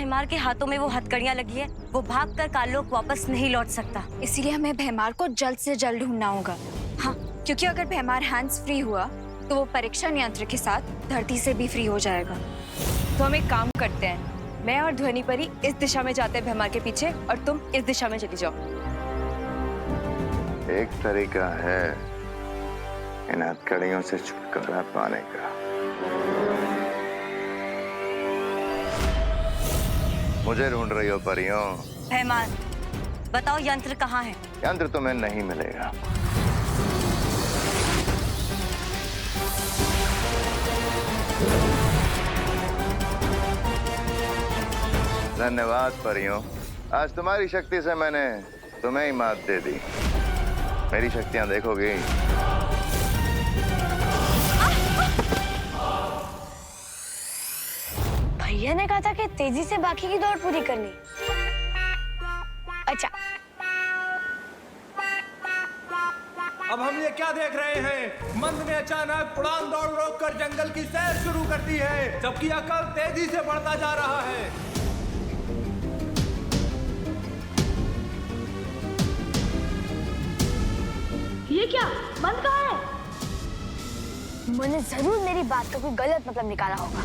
भैमार के हाथों में वो हथकड़ियां लगी है, वो भाग कर काललोक वापस नहीं लौट सकता। इसीलिए हमें भैमार को जल्द से जल्द ढूंढना होगा। हाँ, क्योंकि अगर भैमार हैंड्स फ्री हुआ तो वो परीक्षण यंत्र के साथ धरती से भी फ्री हो जाएगा। तो हम एक काम करते हैं, मैं और ध्वनि परी इस दिशा में जाते हैं भैमार के पीछे और तुम इस दिशा में चली जाओ। एक तरीका है इन हथकड़ियों से छुटकारा पाने का। मुझे ढूंढ रही हो परियों? भैमार, बताओ यंत्र कहाँ है? यंत्र तुम्हें नहीं मिलेगा। धन्यवाद परियों, आज तुम्हारी शक्ति से मैंने तुम्हें ही मात दे दी। मेरी शक्तियां देखोगी? भैया ने कहा था कि तेजी से बाकी की दौड़ पूरी करनी। अच्छा, अब हम ये क्या देख रहे हैं? मंद ने अचानक उड़ान दौड़ रोककर जंगल की सैर शुरू कर दी है, जबकि अकल तेजी से बढ़ता जा रहा है। ये क्या? मंद कहाँ है? मैंने जरूर मेरी बात का कोई गलत मतलब निकाला होगा।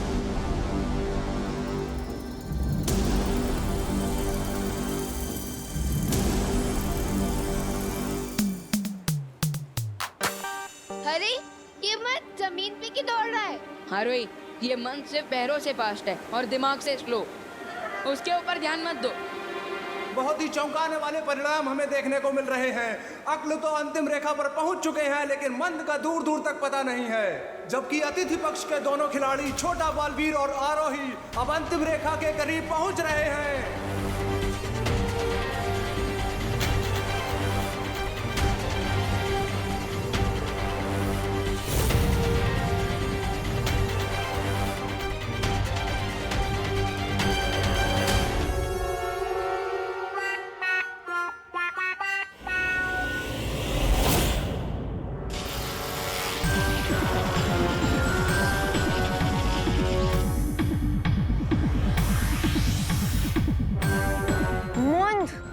अरे ये मन जमीन पे की दौड़ रहा है। हाँ रोही, ये मन सिर्फ पैरों से फास्ट है और दिमाग से स्लो। उसके ऊपर ध्यान मत दो। बहुत ही चौंकाने वाले परिणाम हमें देखने को मिल रहे हैं। अक्ल तो अंतिम रेखा पर पहुंच चुके हैं, लेकिन मंद का दूर दूर तक पता नहीं है। जबकि अतिथि पक्ष के दोनों खिलाड़ी छोटा बालवीर और आरोही अब अंतिम रेखा के करीब पहुंच रहे हैं।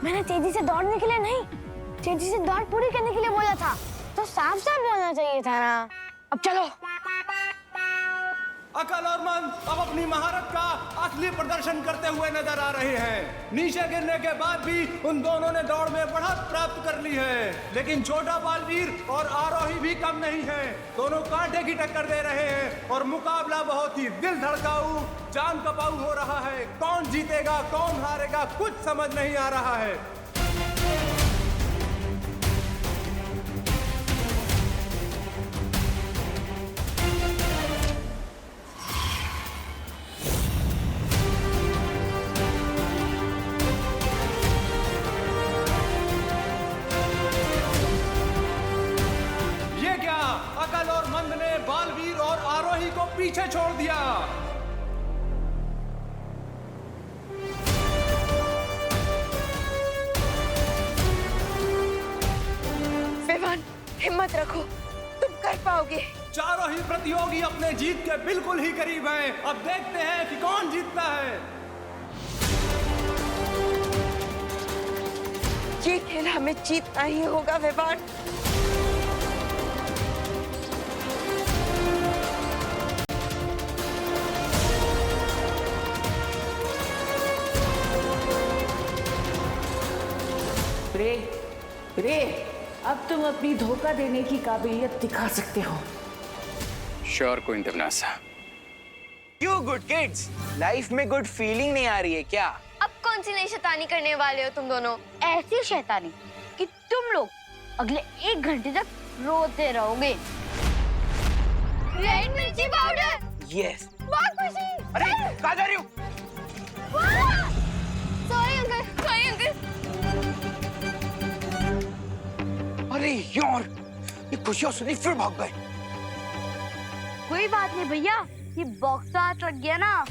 मैंने तेजी से दौड़ने के लिए नहीं, तेजी से दौड़ पूरी करने के लिए बोला था, तो साफ साफ बोलना चाहिए था ना। अब चलो। अकल और मंद अब अपनी महारत का असली प्रदर्शन करते हुए नजर आ रहे हैं। नीचे गिरने के बाद भी उन दोनों ने दौड़ में बढ़त प्राप्त कर ली है, लेकिन छोटा बालवीर और आरोही भी कम नहीं है। दोनों कांटे की टक्कर दे रहे हैं और मुकाबला बहुत ही दिल धड़काऊ, जान कपाऊ हो रहा है। कौन जीतेगा कौन हारेगा कुछ समझ नहीं आ रहा है। अकल और मंद ने बालवीर और आरोही को पीछे छोड़ दिया। विवान, हिम्मत रखो, तुम कर पाओगे। चारों ही प्रतियोगी अपने जीत के बिल्कुल ही करीब हैं। अब देखते हैं कि कौन जीतता है। ये खेल हमें जीतना ही होगा विवान। रे, अब तुम अपनी धोखा देने की काबिलियत दिखा सकते हो। श्योर क्वीन देवनासा। क्यों गुड किड्स, लाइफ में गुड फीलिंग नहीं आ रही है क्या? अब कौन सी नई शैतानी करने वाले हो तुम दोनों? ऐसी शैतानी कि तुम लोग अगले 1 घंटे तक रोते रहोगे। रेड मिर्ची पाउडर। यस। बहुत खुशी। अरे कहाँ जा रही हो? Sorry uncle, sorry uncle. अरे यार, ये खुशियां सुनी फिर भाग गए। कोई बात नहीं भैया, ये बॉक्स तो हाथ रख गया ना।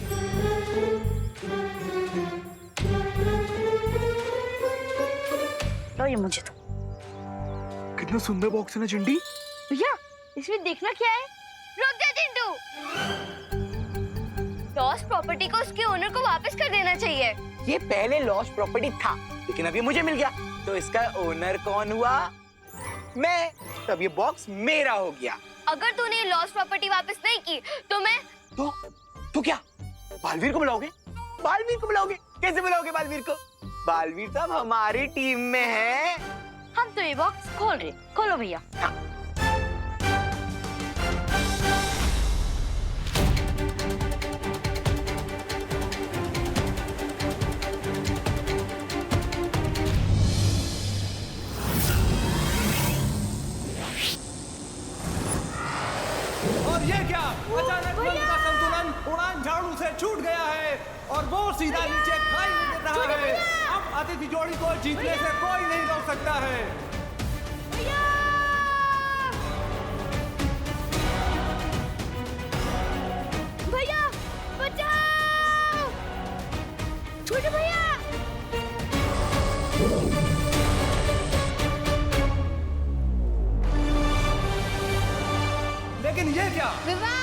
लो ये मुझे तो। कितना सुंदर बॉक्स है ना चिंटी। भैया इसमें देखना क्या है? रुक जा चिंटू। लॉस्ट प्रॉपर्टी को उसके ओनर को वापस कर देना चाहिए। ये पहले लॉस्ट प्रॉपर्टी था, लेकिन अब ये मुझे मिल गया, तो इसका ओनर कौन हुआ? मैं। तब ये बॉक्स मेरा हो गया। अगर तूने लॉस्ट प्रॉपर्टी वापस नहीं की तो मैं तो क्या बालवीर को बुलाओगे? बालवीर को बुलाओगे? कैसे बुलाओगे बालवीर को? बालवीर तो अब हमारी टीम में है। हम तो ये बॉक्स खोल रहे। खोलो भैया। हाँ। और ये क्या, अचानक मन का संतुलन उड़ान झाड़ू से छूट गया है और वो सीधा नीचे खाई में गिर रहा है। अब अतिथि जोड़ी को जीतने से कोई नहीं रोक सकता है। भैया बचाओ, छोटे भैया। लेकिन ये क्या,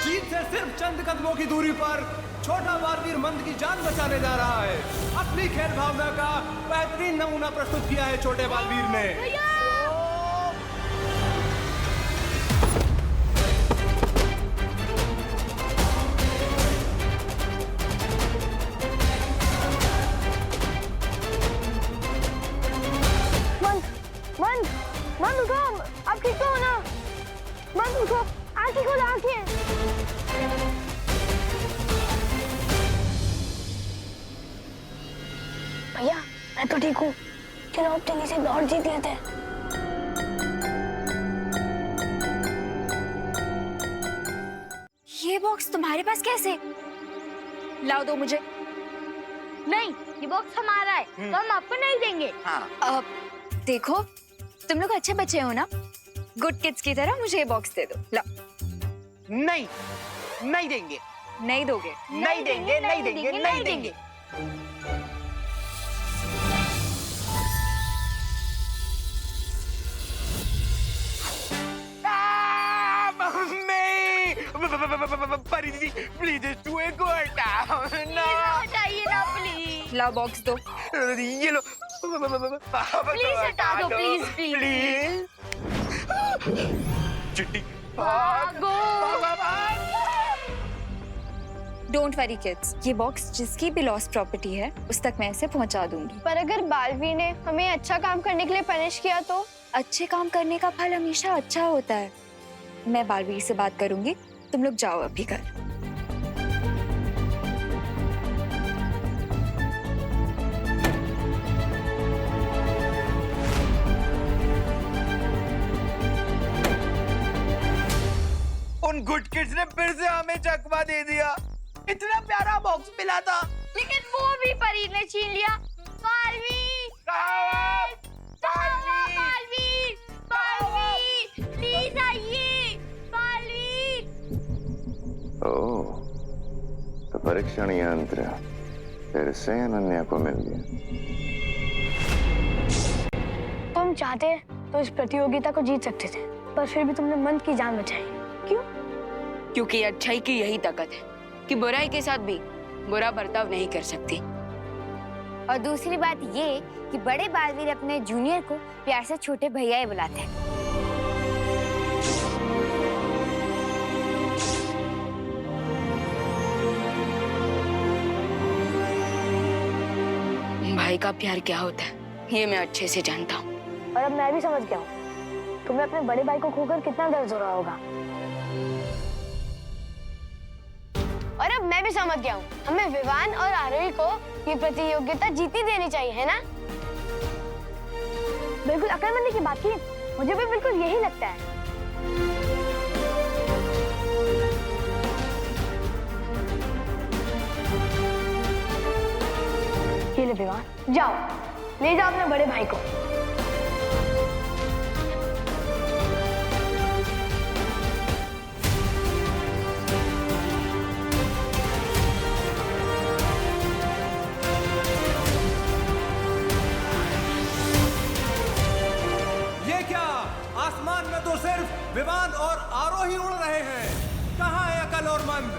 जीत से सिर्फ चंद कदमों की दूरी पर छोटा बालवीर मंद की जान बचाने जा रहा है। अपनी खेल भावना का बेहतरीन नमूना प्रस्तुत किया है छोटे बालवीर ने। मन उठो, आप ठीक तो हो ना? मन उठो, आंखें खोलो, आंखें। भैया मैं तो ठीक हूँ, चलो अब जल्दी से दौड़ जीत लेते हैं। ये बॉक्स तुम्हारे पास कैसे? लाओ दो मुझे। नहीं, ये बॉक्स हमारा है, तो हम आपको नहीं देंगे। हाँ। देखो तुम लोग अच्छे बच्चे हो ना, गुड किड्स की तरह मुझे ये बॉक्स दे दो। ला। नहीं, नहीं देंगे। नहीं दोगे? नहीं देंगे, नहीं देंगे, नहीं देंगे। परी दीदी प्लीज तू एक हटाओ ना। हटाइए ना प्लीज। लाओ बॉक्स दो। ये लो। प्लीज हटा दो, प्लीज प्लीज। चिट्टी भागो। डोंट वरी किड्स, ये बॉक्स जिसकी भी लॉस्ट प्रॉपर्टी है उस तक मैं इसे पहुंचा दूंगी। पर अगर बालवीर ने हमें अच्छा काम करने के लिए पनिश किया तो? अच्छे काम करने का फल हमेशा अच्छा होता है। मैं बालवीर से बात करूंगी, तुम लोग जाओ अभी घर। उन गुड किड्स ने फिर से हमें चकमा दे दिया। इतना प्यारा बॉक्स मिला था, लेकिन वो भी परी ने छीन लिया। बालवीर, बालवीर, बालवीर, प्लीज आइए। बालवीर। ओह, तो परीक्षण यंत्र फिर से अनन्या को मिल गया। तुम चाहते तो इस प्रतियोगिता को जीत सकते थे, पर फिर भी तुमने मंद की जान बचाई। क्यों? क्योंकि अच्छाई की यही ताकत है कि बुराई के साथ भी बुरा बर्ताव नहीं कर सकती। और दूसरी बात ये कि बड़े बालवीर अपने जूनियर को प्यार से छोटे भैया ही बुलाते हैं। भाई का प्यार क्या होता है ये मैं अच्छे से जानता हूँ। और अब मैं भी समझ गया हूँ तुम्हें अपने बड़े भाई को खोकर कितना दर्द हो रहा होगा। और अब मैं भी समझ गया हूँ हमें विवान और आरोही को ये प्रतियोगिता जीती देनी चाहिए, है ना? बिल्कुल अक्लमंदी की बात की, मुझे भी बिल्कुल यही लगता है। ये ले विवान, जाओ ले जाओ अपने बड़े भाई को। आसमान में तो सिर्फ विवान और आरोही उड़ रहे हैं। कहाँ है अकल और मंद?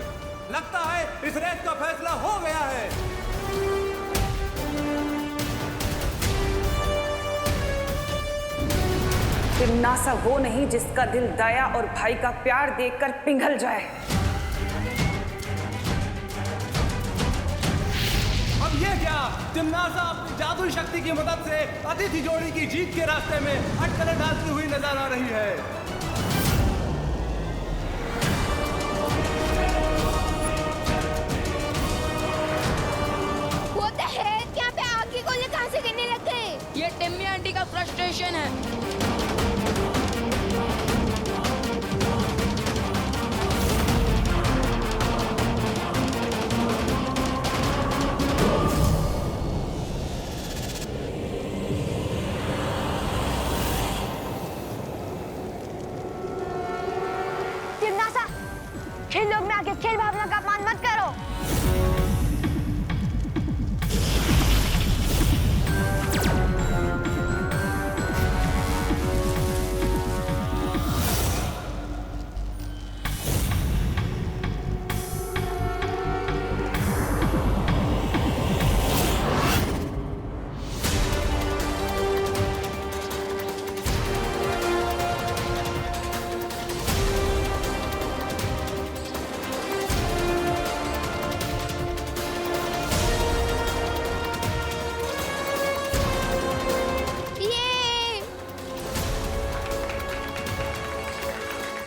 लगता है इस रेस का फैसला हो गया है। तिमनासा वो नहीं जिसका दिल दया और भाई का प्यार देखकर पिघल जाए। अब ये क्या? तिमनासा अपनी जादुई शक्ति की मदद से अतिथि जोड़ी की जीत के रास्ते में अटकलें डालती हुई नजर आ रही है। यहाँ पे आग की गोले कहाँ से गिरने लग गए? ये टिम्मी आंटी का फ्रस्ट्रेशन है। जिम्नासा, खेल लोग में आके खेल भावना का अपमान मत करो।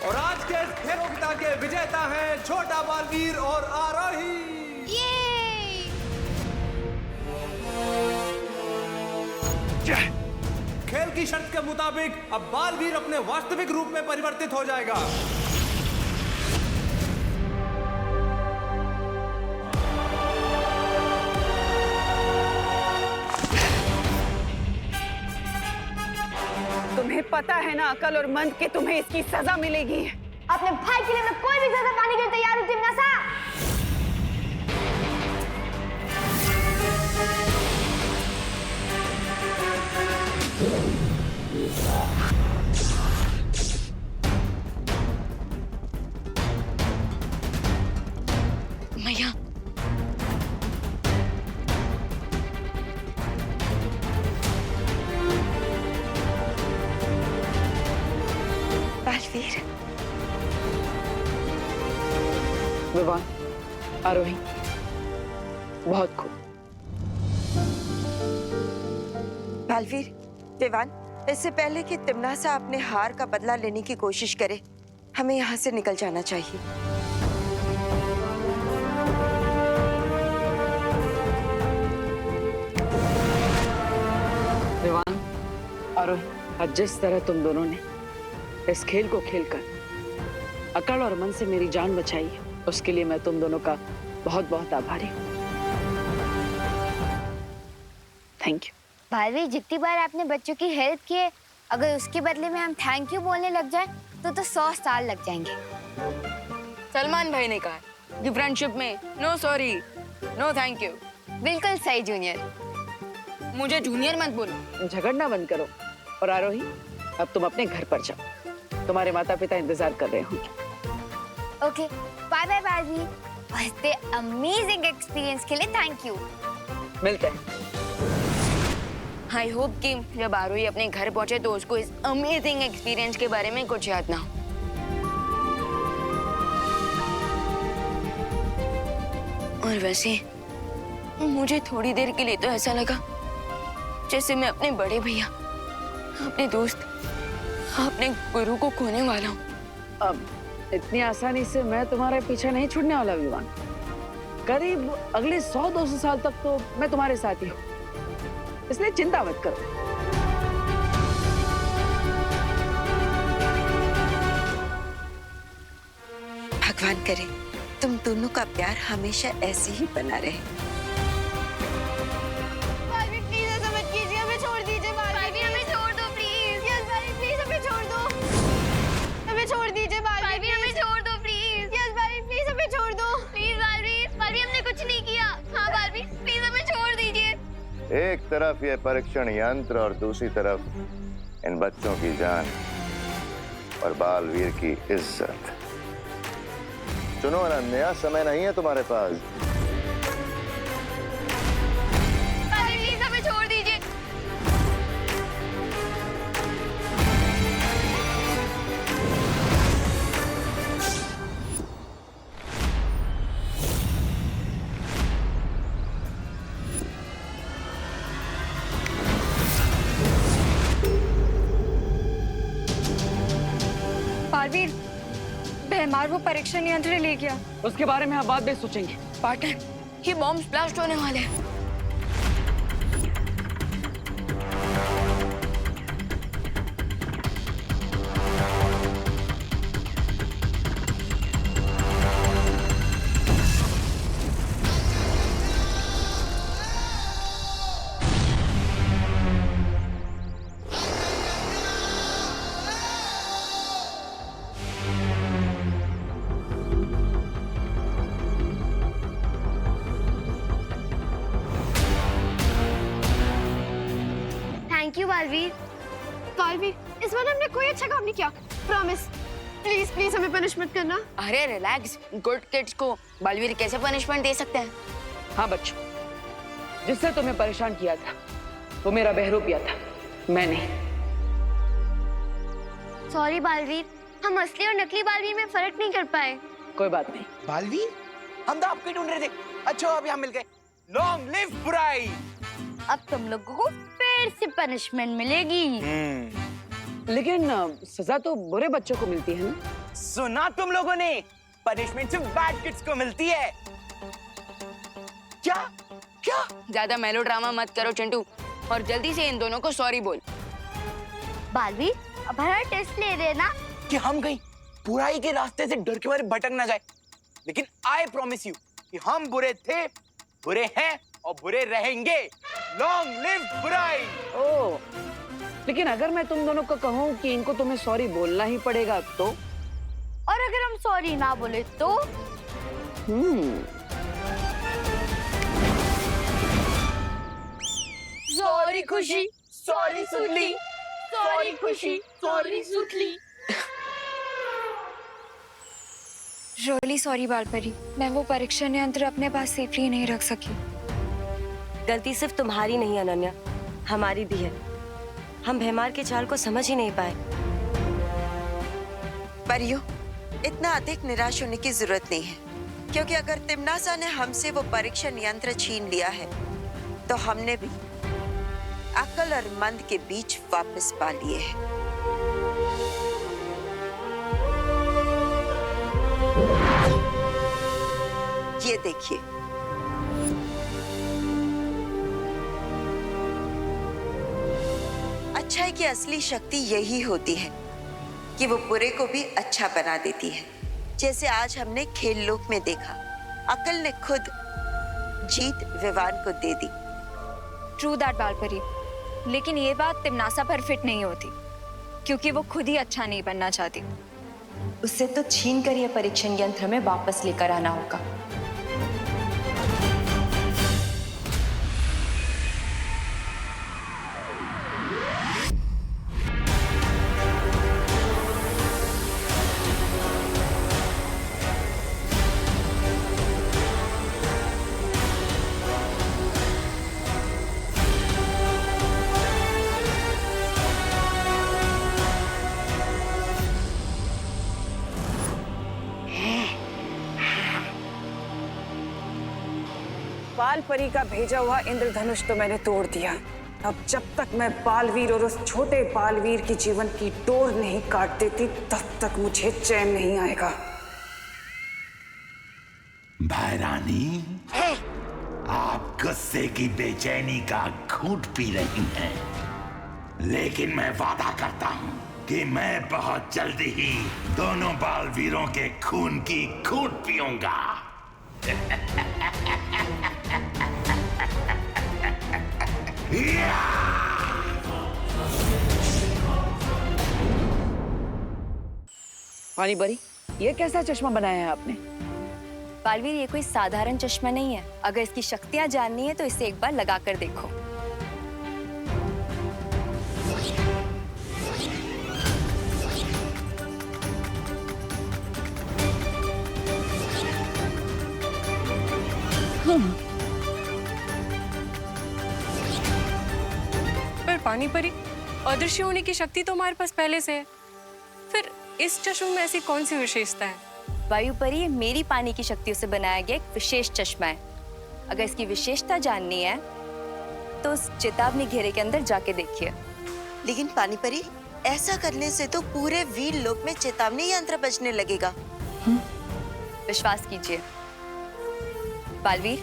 और आज के इस प्रतियोगिता के विजेता हैं छोटा बालवीर और आरोही। खेल की शर्त के मुताबिक अब बालवीर अपने वास्तविक रूप में परिवर्तित हो जाएगा। तुम्हें पता है ना अकल और मंद कि तुम्हें इसकी सजा मिलेगी। अपने भाई के लिए मैं कोई भी सजा पाने के लिए तैयार हूँ जिम्नासा। मैया, बालवीर, विवान, आरोही, बहुत खूब। बालवीर, विवान, इससे पहले कि तिमनासा अपने हार का बदला लेने की कोशिश करे, हमें यहाँ से निकल जाना चाहिए। विवान, आरोही, आज जिस तरह तुम दोनों ने इस खेल को खेलकर अकल और मन से मेरी जान बचाई है, उसके लिए मैं तुम दोनों का बहुत बहुत आभारी हूँ। Thank you. बालवीर, जितनी बार आपने बच्चों की हेल्प की है, अगर उसके बदले में हम थैंक यू बोलने लग जाए तो 100 साल लग जाएंगे। सलमान भाई ने कहा है कि फ्रेंडशिप में no sorry, no thank you. बिल्कुल सही जूनियर। मुझे जूनियर मत बोलो। झगड़ना बंद करो। और आरोही, अब तुम अपने घर पर जाओ, तुम्हारे माता पिता इंतजार कर रहे होंगे। Okay, bye bye Baalveer. और इतने अमेजिंग एक्सपीरियंस के लिए थैंक यू। मिलते हैं। आई होप कि जब आरोही अपने घर पहुंचे तो उसको इस अमेजिंग एक्सपीरियंस के बारे में कुछ याद ना हो। और वैसे मुझे थोड़ी देर के लिए तो ऐसा लगा जैसे मैं अपने बड़े भैया, अपने दोस्त, अपने गुरु को खोने वाला हूँ। अब इतनी आसानी से मैं तुम्हारे पीछे नहीं छूटने वाला विवान। करीब अगले 100-200 साल तक तो मैं तुम्हारे साथ ही हूँ, इसलिए चिंता मत करो। भगवान करे तुम दोनों का प्यार हमेशा ऐसे ही बना रहे। बालवीर, प्लीज ऐसा मत कीजिए, हमें छोड़ दीजिए। बालवीर, हमें छोड़ दो प्लीज। यस बालवीर, प्लीज हमें छोड़ दो। हमें छोड़ दीजिए बालवीर, हमें छोड़ दो प्लीज। यस बालवीर, प्लीज हमें छोड़ दो। प्लीज बालवीर, बालवीर हमने कुछ नहीं किया। हाँ बालवीर, प्लीज हमें छोड़ दीजिए। एक तरफ ये परीक्षण यंत्र और दूसरी तरफ इन बच्चों की जान और बालवीर की इज्जत। सुनो अनन्या, समय नहीं है तुम्हारे पास। बालवीर, प्लीज हमें छोड़ दीजिए। बालवीर, भैमार वो परीक्षण यंत्र ले गया। उसके बारे में हम बाद में सोचेंगे। पार्टनर, ये बॉम्ब ब्लास्ट होने वाले हैं। Thank you Baalveer. बालवीर, इस बार हमने कोई अच्छा काम नहीं किया, प्रॉमिस। प्लीज प्लीज हमें पनिश मत करना। अरे रिलैक्स, गुड किड्स को बालवीर कैसे पनिशमेंट दे सकते हैं? हाँ बच्चों, जिससे तुम्हें परेशान किया था वो मेरा बहरूपिया था, मैं नहीं। सॉरी बालवीर, हम असली और नकली बालवीर में फर्क नहीं कर पाए। कोई बात नहीं। बालवीर, हम तो आपको ही ढूंढ रहे थे। अच्छा अब यहाँ मिल गए। लॉन्ग लिव बुराई। अब तुम लोगों को फिर से पनिशमेंट मिलेगी। लेकिन सजा तो बुरे बच्चों को मिलती है ना? सुना तुम लोगों ने, पनिशमेंट सिर्फ बैड किड्स को मिलती है। क्या क्या? ज्यादा मेलोड्रामा मत करो चिंटू, और जल्दी से इन दोनों को सॉरी बोल। बालवीर, अब हमारा टेस्ट ले रहे ना कि हम कहीं बुराई के रास्ते से डर के मारे भटक ना जाए। लेकिन आई प्रॉमिस यू कि हम बुरे थे, बुरे हैं और बुरे रहेंगे। लॉन्ग लिव बुराई। ओह, लेकिन अगर मैं तुम दोनों को कहूँ कि इनको तुम्हें सॉरी बोलना ही पड़ेगा तो? और अगर हम सॉरी ना बोले तो? सॉरी खुशी, सॉरी सुनली, सॉरी खुशी, सॉरी सुतली। रियली सॉरी बालपरी, मैं वो परीक्षण यंत्र अपने पास सेफली नहीं रख सकी। गलती सिर्फ तुम्हारी नहीं अनन्या, हमारी भी है। हम भैमार के चाल को समझ ही नहीं पाए। परियो, इतना अधिक निराश होने की जरूरत नहीं है, क्योंकि अगर तिम्नासा ने हमसे वो परीक्षण यंत्र छीन लिया है तो हमने भी अक्ल और मंद के बीच वापस पा लिए हैं। ये देखिए, अच्छाई की असली शक्ति यही होती है कि वो बुरे को भी अच्छा बना देती है। जैसे आज हमने खेल लोक में देखा, अकल ने खुद जीत विवान को दे दी। ट्रू दैट बालपरी, लेकिन ये बात तिम्नासा पर फिट नहीं होती, क्योंकि वो खुद ही अच्छा नहीं बनना चाहती। उससे तो छीन कर यह परीक्षण यंत्र में वापस लेकर आना होगा। बाल परी का भेजा हुआ इंद्रधनुष तो मैंने तोड़ दिया। अब जब तक मैं बालवीर और उस छोटे बालवीर की जीवन की डोर नहीं काट देती, तब तक मुझे चैन नहीं आएगा। भाई रानी, आप गुस्से की बेचैनी का घूंट पी रही हैं, लेकिन मैं वादा करता हूं कि मैं बहुत जल्दी ही दोनों बालवीरों के खून की घूंट पीऊंगा। पानी परी, ये कैसा चश्मा बनाया है आपने? बालवीर, ये कोई साधारण चश्मा नहीं है। अगर इसकी शक्तियां जाननी है तो इसे एक बार लगा कर देखो। पर पानी परी, अदृश्य होने की शक्ति तो हमारे पास पहले से है, फिर इस चश्मे में ऐसी कौन सी विशेषता है? वायु परी, ये मेरी पानी की शक्तियों से बनाया गया एक विशेष चश्मा है। अगर इसकी विशेषता जाननी है तो उस चेतावनी घेरे के अंदर जाके देखिए। लेकिन पानी परी, ऐसा करने से तो पूरे वीर लोक में चेतावनी यंत्र बजने लगेगा। विश्वास कीजिए बालवीर,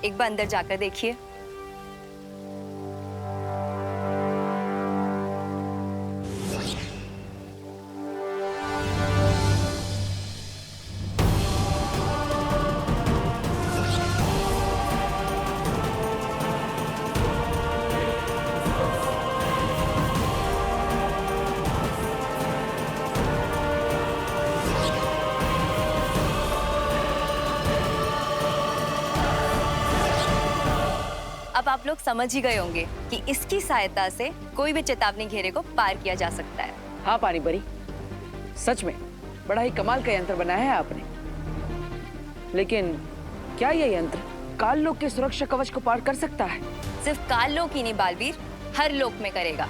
एक बार अंदर जाकर देखिए। अब आप लोग समझ ही गए होंगे कि इसकी सहायता से कोई भी चेतावनी घेरे को पार किया जा सकता है। हाँ पानी परी, सच में बड़ा ही कमाल का यंत्र बनाया है आपने। लेकिन क्या यह यंत्र काल लोक के सुरक्षा कवच को पार कर सकता है? सिर्फ काल लोक ही नहीं बालवीर, हर लोक में करेगा।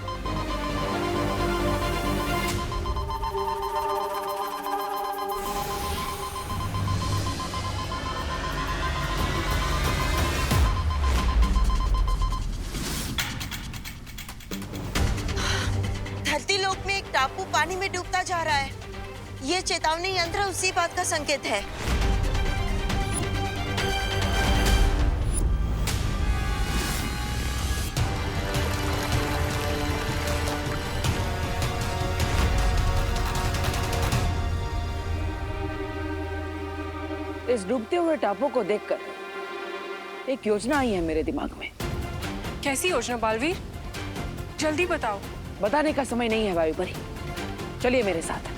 धरती लोक में एक टापू पानी में डूबता जा रहा है। ये चेतावनी यंत्र उसी बात का संकेत है। इस डूबते हुए टापू को देखकर एक योजना आई है मेरे दिमाग में। कैसी योजना बालवीर? जल्दी बताओ। बताने का समय नहीं है वायु परी, चलिए मेरे साथ।